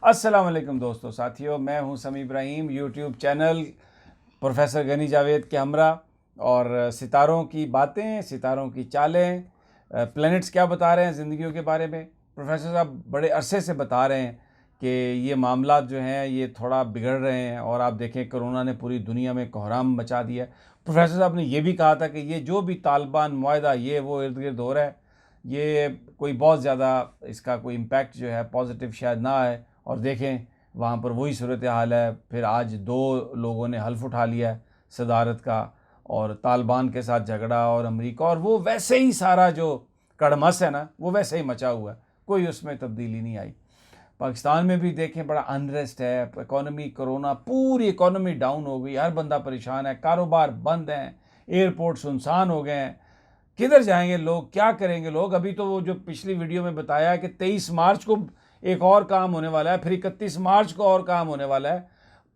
अस्सलाम वालेकुम दोस्तों साथियों, मैं हूं Sami Ibrahim. YouTube channel professor Ghani Javed के हमरा और सितारों की बातें, सितारों की चालें, प्लैनेट्स क्या बता रहे हैं ज़िंदगियों के बारे में। प्रोफेसर साहब बड़े अरसे से बता रहे हैं कि ये मामला जो हैं ये थोड़ा बिगड़ रहे हैं और आप देखें कोरोना ने पूरी दुनिया में कोहराम मचा दिया। प्रोफेसर साहब ने ये भी कहा था कि ये जो भी तालिबान मुआहदा ये वो इर्द गिर्द हो रहा है, ये कोई बहुत ज़्यादा इसका कोई इम्पैक्ट जो है पॉजिटिव शायद ना आए। और देखें वहाँ पर वही सूरत हाल है। फिर आज 2 लोगों ने हल्फ उठा लिया है सदारत का, और तालिबान के साथ झगड़ा, और अमेरिका, और वो वैसे ही सारा जो कड़मस है ना वो वैसे ही मचा हुआ है, कोई उसमें तब्दीली नहीं आई। पाकिस्तान में भी देखें बड़ा अनरेस्ट है, इकोनॉमी, कोरोना, पूरी इकोनॉमी डाउन हो गई, हर बंदा परेशान है, कारोबार बंद हैं, एयरपोर्ट सुनसान हो गए हैं। किधर जाएंगे लोग, क्या करेंगे लोग। अभी तो वो जो पिछली वीडियो में बताया कि 23 मार्च को एक और काम होने वाला है, फिर 31 मार्च को और काम होने वाला है,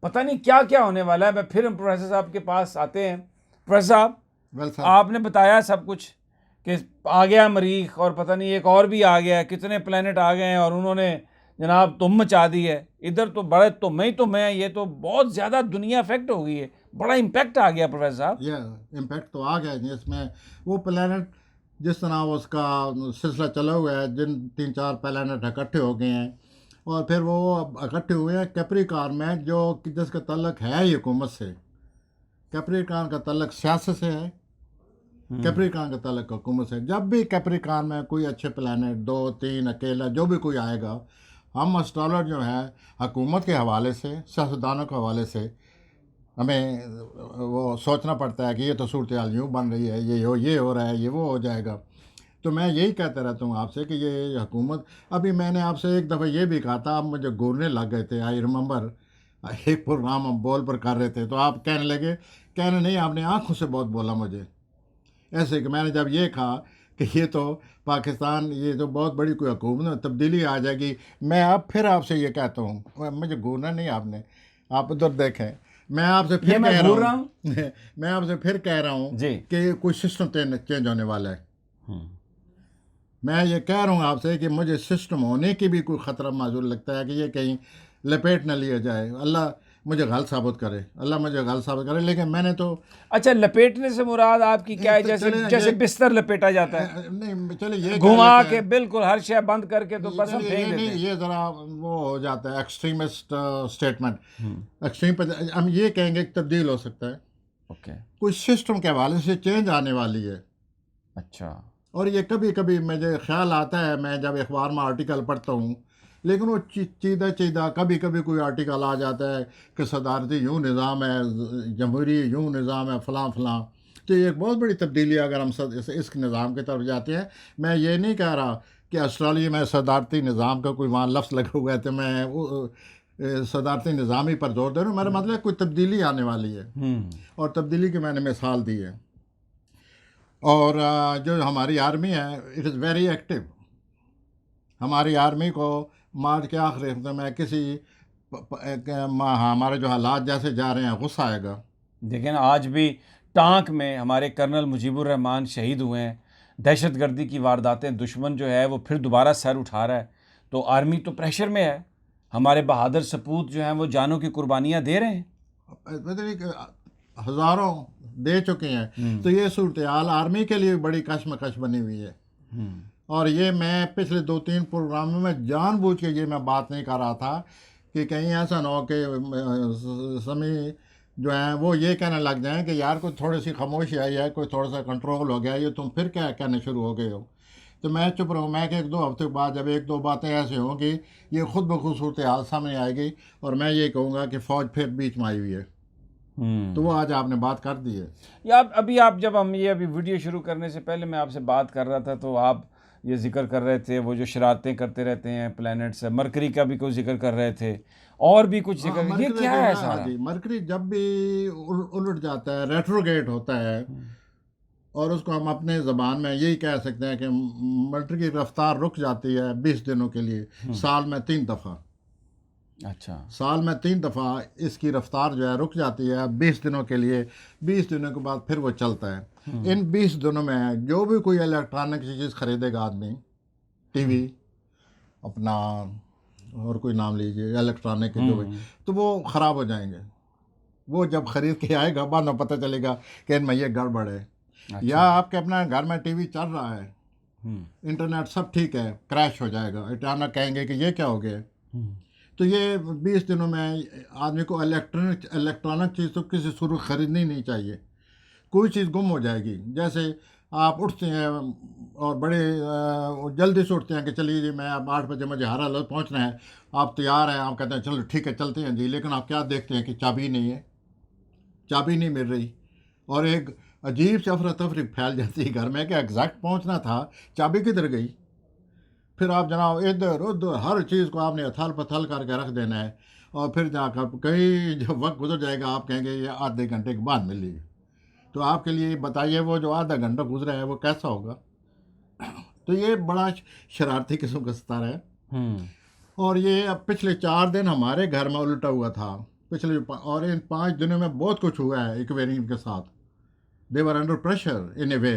पता नहीं क्या क्या होने वाला है। मैं फिर हम प्रोफेसर साहब के पास आते हैं। प्रोफेसर साहब, आपने बताया सब कुछ कि आ गया मरीख, और पता नहीं एक और भी आ गया है, कितने प्लेनेट आ गए हैं, और उन्होंने जनाब तुम मचा दी है। इधर तो बड़े तुम ही तुम हैं, ये तो बहुत ज़्यादा दुनिया अफेक्ट हो गई है, बड़ा इम्पैक्ट आ गया प्रोफेसर साहब। ये इम्पैक्ट तो आ गया जिसमें वो प्लेनेट जिस तरह उसका सिलसिला चला हुआ है, जिन 3-4 प्लेनेट इकट्ठे हो गए हैं और फिर वो इकट्ठे हुए हैं कैप्रिकॉर्न में, जो कि जिसका तल्लक है ही हुकूमत से। कैप्रिकॉर्न का तल्लक सियासत से है, कैप्रिकॉर्न का तल्लक हुकूमत से। जब भी कैप्रिकॉर्न में कोई अच्छे प्लेनेट 2-3 अकेला जो भी कोई आएगा, हम एस्ट्रोलॉजर जो है हुकूमत के हवाले से, सियासतदानों के हवाले से हमें वो सोचना पड़ता है कि ये तो सूरत हाल यूँ बन रही है, ये हो रहा है, ये वो हो जाएगा। तो मैं यही कहता रहता हूँ आपसे कि ये हुकूमत, अभी मैंने आपसे एक दफ़ा ये भी कहा था, आप मुझे घूरने लग गए थे। आई रिमेंबर एक प्रोग्राम हम बॉल पर कर रहे थे तो आप कहने लगे, कहने नहीं, आपने आंखों से बहुत बोला मुझे ऐसे कि मैंने जब ये कहा कि ये तो पाकिस्तान, ये तो बहुत बड़ी कोई हुकूमत में तब्दीली आ जाएगी। मैं अब फिर आपसे ये कहता हूँ, मुझे घूरना नहीं आपने, आप उधर देखें। मैं आपसे फिर कह रहा हूँ मैं आपसे फिर कह रहा हूँ जी। कि कोई सिस्टम चेंज होने वाला है। मैं ये कह रहा हूँ आपसे कि मुझे सिस्टम होने की भी कोई ख़तरा माजूर लगता है कि ये कहीं लपेट न लिया जाए। अल्लाह मुझे गलत साबित करे, अल्लाह मुझे गलत साबित करे। लेकिन मैंने तो अच्छा, लपेटने से मुराद आपकी क्या है? जैसे जैसे बिस्तर लपेटा जाता है, नहीं, चले ये घुमा के बिल्कुल हर शय बंद करके तो बस हम फेंक ये देते नहीं, हैं। ये ज़रा वो हो जाता है एक्सट्रीमिस्ट स्टेटमेंट। एक्सट्रीम पर हम ये कहेंगे कि तब्दील हो सकता है। ओके, कुछ सिस्टम के हवाले से चेंज आने वाली है। अच्छा। और ये कभी कभी मुझे ख्याल आता है, मैं जब अखबार में आर्टिकल पढ़ता हूँ, लेकिन वो चीदा चीदा कभी कभी कोई आर्टिकल आ जाता है कि सदारती यूँ निज़ाम है, जमहूरी यूँ निज़ाम है, फ़लाँ फ़लाँ। तो ये एक बहुत बड़ी तब्दीली है अगर हम इस निज़ाम की तरफ जाते हैं। मैं ये नहीं कह रहा कि ऑस्ट्रेलिया में सदारती निज़ाम का कोई वहाँ लफ्ज़ लगा हुआ है तो मैं वो सदारती निज़ाम ही पर जोर दे रहा हूँ। मेरा मतलब कोई तब्दीली आने वाली है, और तब्दीली की मैंने मिसाल दी है। और जो हमारी आर्मी है, इट इज़ वेरी एक्टिव। हमारी आर्मी को मार्च के आखिरी हफ्ते में किसी हमारे जो हालात जैसे जा रहे हैं, गुस्सा आएगा। देखें ना, आज भी टांक में हमारे कर्नल मुजीबुर रहमान शहीद हुए हैं। दहशतगर्दी की वारदातें, दुश्मन जो है वो फिर दोबारा सर उठा रहा है, तो आर्मी तो प्रेशर में है। हमारे बहादुर सपूत जो हैं वो जानों की कुर्बानियाँ दे रहे हैं। मतलब हज़ारों दे चुके हैं। तो ये सूरत हाल आर्मी के लिए बड़ी कशमकश बनी हुई है। और ये मैं पिछले 2-3 प्रोग्रामों में जानबूझ के ये मैं बात नहीं कर रहा था कि कहीं ऐसा ना हो कि समी जो हैं वो ये कहने लग जाएं कि यार कोई थोड़ी सी खामोशी आई है, कोई थोड़ा सा कंट्रोल हो गया, ये तुम फिर क्या कहने शुरू हो गए हो। तो मैं चुप रहूँ। मैं कि 1-2 हफ्ते बाद जब 1-2 बातें ऐसी होंगी, ये खुद ब खुद सूरत हाल सामने आएगी और मैं ये कहूँगा कि फ़ौज फिर बीच में आई हुई है। तो वो आज आपने बात कर दी है। या अभी आप, जब हम ये अभी वीडियो शुरू करने से पहले मैं आपसे बात कर रहा था तो आप ये जिक्र कर रहे थे वो जो शरारतें करते रहते हैं प्लैनेट्स, मरकरी का भी कोई जिक्र कर रहे थे, और भी कुछ जिक्र। ये मरकरी क्या जो है है, सारा? हाँ जी, मरकरी जब भी उलट जाता है, रेट्रोगेट होता है, और उसको हम अपने ज़बान में यही कह सकते हैं कि मरकरी की रफ्तार रुक जाती है 20 दिनों के लिए, साल में 3 दफ़ा। अच्छा। साल में 3 दफ़ा इसकी रफ्तार जो है रुक जाती है 20 दिनों के लिए। 20 दिनों के बाद फिर वो चलता है। इन 20 दिनों में जो भी कोई इलेक्ट्रॉनिक चीज़ ख़रीदेगा आदमी, टीवी, अपना और कोई नाम लीजिए, इलेक्ट्रॉनिक के जो भी, तो वो ख़राब हो जाएंगे। वो जब ख़रीद के आएगा बाद में पता चलेगा कि इनमें ये गड़बड़ है। या आपके अपना घर में टीवी चल रहा है, इंटरनेट सब ठीक है, क्रैश हो जाएगा, अचानक कहेंगे कि ये क्या हो गया। तो ये 20 दिनों में आदमी को इलेक्ट्रॉनिक चीज़ तो किसी शुरू ख़रीदनी नहीं चाहिए। कोई चीज़ गुम हो जाएगी, जैसे आप उठते हैं और बड़े जल्दी से उठते हैं कि चलिए जी मैं अब 8 बजे मुझे हर पहुंचना है, आप तैयार हैं, आप कहते हैं चलो ठीक है चलते हैं जी, लेकिन आप क्या देखते हैं कि चाबी नहीं है, चाबी नहीं मिल रही, और एक अजीब सी अफरा तफरी फैल जाती है घर में कि एग्जैक्ट पहुंचना था, चाबी किधर गई। फिर आप जनाब इधर उधर हर चीज़ को आपने अथल पथल करके रख देना है, और फिर जाकर कहीं जब वक्त गुजर जाएगा आप कहेंगे ये आधे घंटे के बाद मिली। तो आपके लिए बताइए वो जो आधा घंटा गुजरा है वो कैसा होगा। तो ये बड़ा शरारती किस्म का सितारा है। और ये अब पिछले 4 दिन हमारे घर में उल्टा हुआ था पिछले, और इन 5 दिनों में बहुत कुछ हुआ है एक्वेरियम के साथ। दे वर अंडर प्रेशर इन ए वे।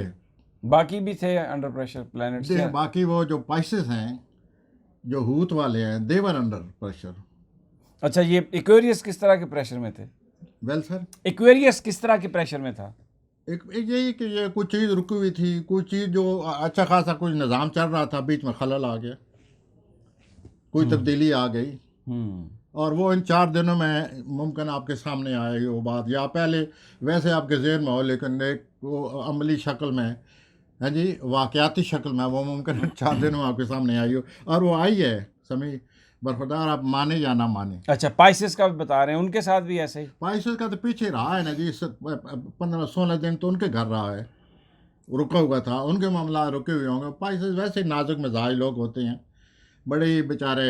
बाकी भी थे अंडर प्रेशर प्लैनेट्स? बाकी वो जो पाइसेस हैं, जो हूत वाले हैं, दे वर अंडर प्रेशर। अच्छा, ये एक्वेरियस किस तरह के प्रेशर में थे? वेल सर, एक्वेरियस किस तरह के प्रेशर में था? एक यही कि ये कुछ चीज़ रुकी हुई थी, कुछ चीज़ जो अच्छा खासा कुछ निज़ाम चल रहा था, बीच में खलल आ गया, कोई तब्दीली आ गई, और वो इन 4 दिनों में मुमकिन आपके सामने आएगी वो बात, या पहले वैसे आपके ज़हन में हो, लेकिन एक वो अमली शक्ल में है जी, वाक़याती शक्ल में वो मुमकिन 4 दिनों में आपके सामने आई हो, और वो आई है समी बरखुरदार, आप माने या ना माने। अच्छा, पाइसेस का भी बता रहे हैं, उनके साथ भी ऐसे ही? पाइसेस का तो पीछे रहा है ना जी, 15-16 दिन तो उनके घर रहा है, रुका हुआ था, उनके मामला रुके हुए होंगे। पाइसेस वैसे नाजुक मिजाज लोग होते हैं, बड़े ही बेचारे।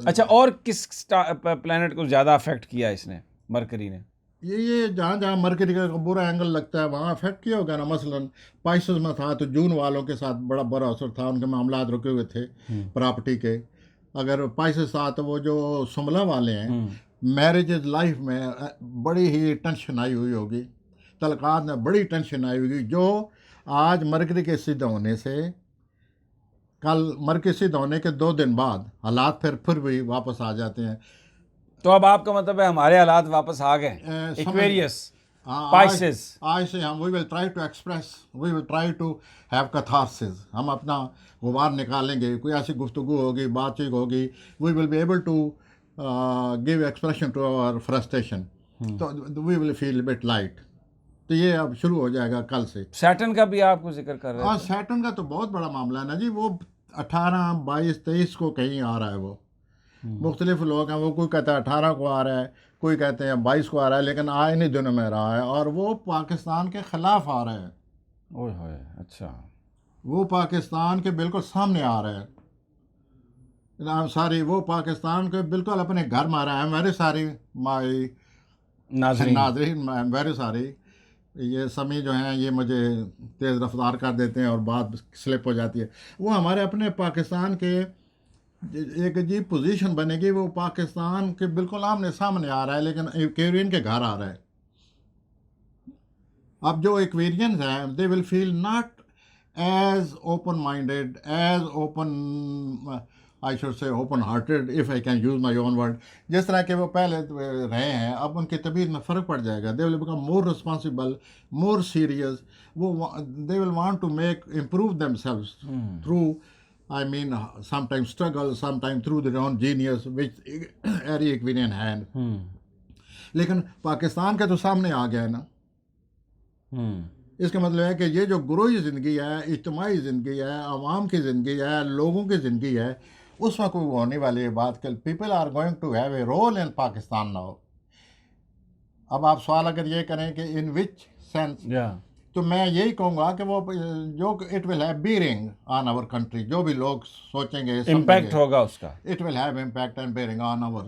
अच्छा, और किस प्लैनेट को ज़्यादा अफेक्ट किया इसने, मरकरी ने? ये जहाँ जहाँ मरकरी का बुरा एंगल लगता है वहाँ अफेक्ट किया होगा ना। मसलन पाइसेस में था तो जून वालों के साथ बड़ा बुरा असर था, उनके मामला रुके हुए थे प्रॉपर्टी के। अगर पाइसेस था तो वो जो सुमला वाले हैं, मैरिज लाइफ में बड़ी ही टेंशन आई हुई होगी, तलकात में बड़ी टेंशन आई होगी, जो आज मरकरी के सिद्ध होने से, कल मरकरी सिद्ध होने के 2 दिन बाद हालात फिर भी वापस आ जाते हैं। तो अब आपका मतलब है हमारे हालात वापस आ गए, एक्वेरियस, पाइसेस। आज से हम we will try to express, we will try to have catharsis, हम अपना गुबार निकालेंगे, कोई ऐसी गुफ्तगू होगी, बातचीत होगी, we will be able to give expression to our frustration, तो we will feel bit light. तो ये अब शुरू हो जाएगा कल से। सैटर्न का भी आपको जिक्र कर रहे हाँ, थे? सैटर्न का तो बहुत बड़ा मामला है ना जी, वो 18, 22, 23 को कहीं आ रहा है। वो मुख्तलिफ लोग हैं, वो कोई कहता है 18 को आ रहा है, कोई कहते हैं 22 को आ रहा है, लेकिन आ इन्हीं दिनों में रहा है, और वो पाकिस्तान के ख़िलाफ़ आ रहा है। ओए होए, अच्छा। वो पाकिस्तान के बिल्कुल सामने आ रहा है। वो पाकिस्तान के बिल्कुल अपने घर में आ रहा है। वेरी सारी माई नाज़रीन, वेरी सारी। ये समी जो हैं ये मुझे तेज़ रफ्तार कर देते हैं और बात स्लिप हो जाती है। वो हमारे अपने पाकिस्तान के एक अजीब पोजीशन बनेगी, वो पाकिस्तान के बिल्कुल आमने सामने आ रहा है, लेकिन एक्वेरियन के घर आ रहा है। अब जो एक्वेरियंस हैं, they will feel not as open minded, as open, I should say open hearted, if I can use my own word, जिस तरह के वो पहले रहे हैं। अब उनकी तबीयत में फ़र्क पड़ जाएगा। They will become more responsible, more serious. वो they will want to make improve themselves through, I mean, sometimes struggle, sometimes through their own genius, which every Equinian had. लेकिन पाकिस्तान के तो सामने आ गया है ना। इसका मतलब है कि ये जो गुरूही ज़िंदगी है, इज्तिमाई ज़िंदगी है, आवाम की ज़िंदगी है, लोगों की ज़िंदगी है, उसमें कोई होने वाली बात कि people are going to have a role in Pakistan now. अब आप सवाल अगर ये करें कि इन विच सेंस, तो मैं यही कहूँगा कि वो जो it will have bearing on our country, जो भी लोग सोचेंगे, इम्पैक्ट होगा उसका, it will have impact and bearing on our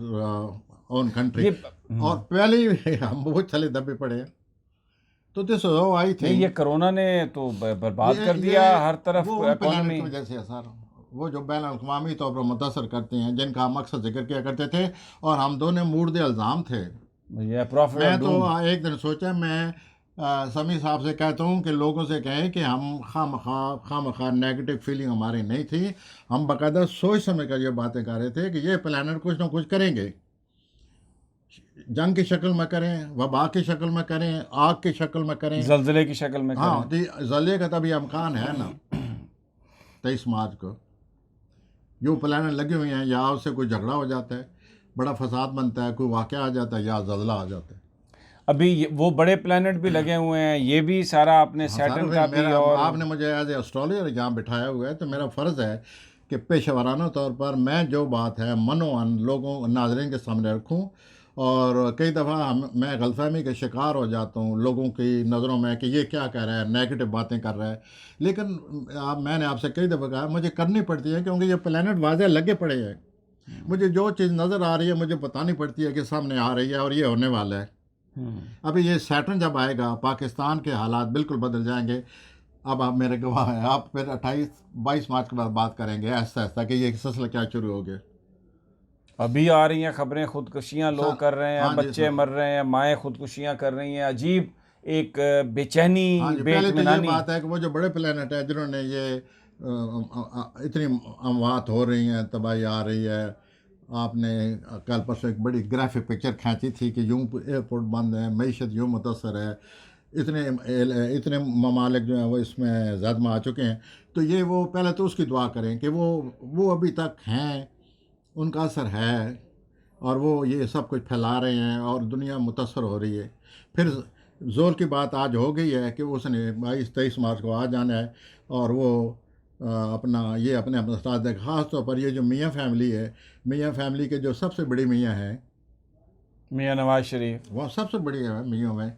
own country. और पहले ही हम बहुत चले दबे पड़े, तो दिस आई थिंक ये कोरोना ने तो बर्बाद कर दिया हर तरफ इकोनॉमी। वजह से सर, वो जो बैन अवी तौर पर मुतासर करते हैं, जिनका हम मकसद जिक्र किया करते थे, और हम दोनों मूर्द इल्ज़ाम थे। मैं तो एक दिन सोचा, मैं समी साहब से कहता हूँ कि लोगों से कहें कि हम खामखा नेगेटिव फीलिंग हमारी नहीं थी, हम बाकायदा सोच समझ कर ये बातें कर रहे थे कि ये प्लानट कुछ ना कुछ करेंगे, जंग की शक्ल में करें, वबा की शक्ल में करें, आग की शक्ल में करें, जल्जले की शक्ल में हाँ करें। तो जल्ले का तभी इम्कान है ना 23 मार्च को जो प्लानट लगे हुए हैं, या उससे कोई झगड़ा हो जाता है, बड़ा फसाद बनता है, कोई वाक़या आ जाता है, या जल्ला आ जाता है। अभी वो बड़े प्लेनेट भी लगे हुए हैं, ये भी सारा अपने हाँ, सैटर्न सारा का भी। मेरा और आपने मुझे एज ए एस्ट्रोलॉजर यहाँ बिठाया हुआ है, तो मेरा फ़र्ज़ है कि पेशेवराना तौर पर मैं जो बात है मनोअन लोगों नाज़रीन के सामने रखूँ। और कई दफ़ा मैं गलतफ़हमी का शिकार हो जाता हूँ लोगों की नज़रों में कि ये क्या कह रहा है, नेगेटिव बातें कर रहा है, लेकिन मैंने आपसे कई दफ़ा कहा मुझे करनी पड़ती है, क्योंकि ये प्लैनेट वाज़े लगे पड़े हैं। मुझे जो चीज़ नज़र आ रही है मुझे बतानी पड़ती है कि सामने आ रही है और ये होने वाला है। अभी ये सैटर्न जब आएगा पाकिस्तान के हालात बिल्कुल बदल जाएंगे। अब आप मेरे गवाह हैं, आप फिर 28-22 मार्च के बाद बात करेंगे ऐसा ऐसा कि ये सिलसिला क्या शुरू हो गया। अभी आ रही हैं खबरें, खुदकुशियां लोग कर रहे हैं, हाँ जी बच्चे सर। मर रहे हैं, माएँ खुदकुशियां कर रही हैं, अजीब एक बेचैनी, हाँ जी, पहले तो ये बेइत्मीनानी। बात है कि वो जो बड़े प्लेनेट है जिन्होंने ये इतनी अमवात हो रही हैं, तबाही आ रही है। आपने कल परसों एक बड़ी ग्राफिक पिक्चर खींची थी कि यूं एयरपोर्ट बंद है, मईशत यूं मुतासर है, इतने ममालिक जो हैं वो इसमें ज़दमा आ चुके हैं। तो ये वो पहले तो उसकी दुआ करें कि वो अभी तक हैं, उनका असर है, और वो ये सब कुछ फैला रहे हैं और दुनिया मुतासर हो रही है। फिर ज़ोर की बात आज हो गई है कि उसने 22-23 मार्च को आ जाना है, और वो अपने साथ है। ख़ास तौर पर ये जो मियाँ फैमिली है, मियाँ फैमिली के जो सबसे बड़ी मियाँ हैं, मियाँ नवाज शरीफ, वो सबसे बड़ी है मियों में,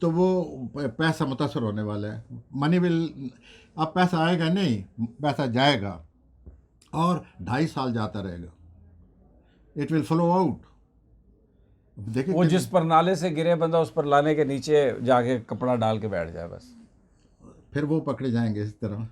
तो वो पैसा मुतासर होने वाला है। मनी विल, अब पैसा आएगा नहीं, पैसा जाएगा और 2.5 साल जाता रहेगा। It will flow out. देखिए वो जिस पर नाले से गिरे बंदा उस पर लाने के नीचे जाके कपड़ा डाल के बैठ जाए बस। फिर वो पकड़े जाएंगे इस तरह।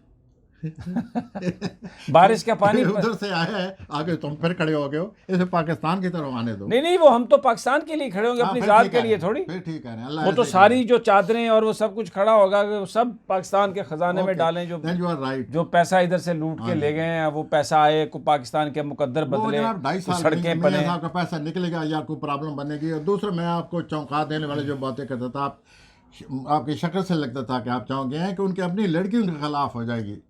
बारिश का पानी उधर से आया है, आगे तुम फिर खड़े हो गए हो, इसे पाकिस्तान की तरफ आने दो। नहीं नहीं, वो हम तो पाकिस्तान के लिए खड़े होंगे, हाँ, अपनी फिर जात ठीक के है, लिए थोड़ी। फिर ठीक है, अल्लाह वो तो ऐसे सारी जो चादरें और वो सब कुछ खड़ा होगा कि वो सब पाकिस्तान के खजाने में Okay, डालें। then you are right. जो पैसा इधर से लूट के ले गए हैं, वो पैसा आए को पाकिस्तान के मुकद्दर वो बदले, जनाब 2.5 साल सड़कें मियां बने। साहब का पैसा निकलेगा या कोई प्रॉब्लम बनेगी। और दूसरा, मैं आपको चौंका देने वाले जो बातें करता था, आपकी शक्ल से लगता था कि आप चाहोगे हैं कि उनकी अपनी लड़की उनके खिलाफ हो जाएगी।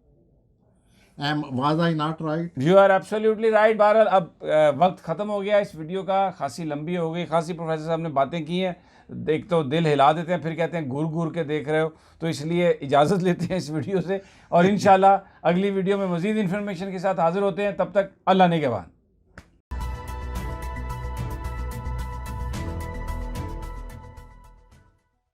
Was I not right? You are absolutely right. बहरहाल अब वक्त ख़त्म हो गया इस वीडियो का, खासी लंबी हो गई, खासी प्रोफेसर साहब ने बातें की हैं, देख तो दिल हिला देते हैं, फिर कहते हैं घूर घूर के देख रहे हो, तो इसलिए इजाज़त लेते हैं इस वीडियो से, और इंशाल्लाह अगली वीडियो में मज़ीद इन्फॉर्मेशन के साथ हाज़िर होते हैं। तब तक अल्लाह ने के बाद।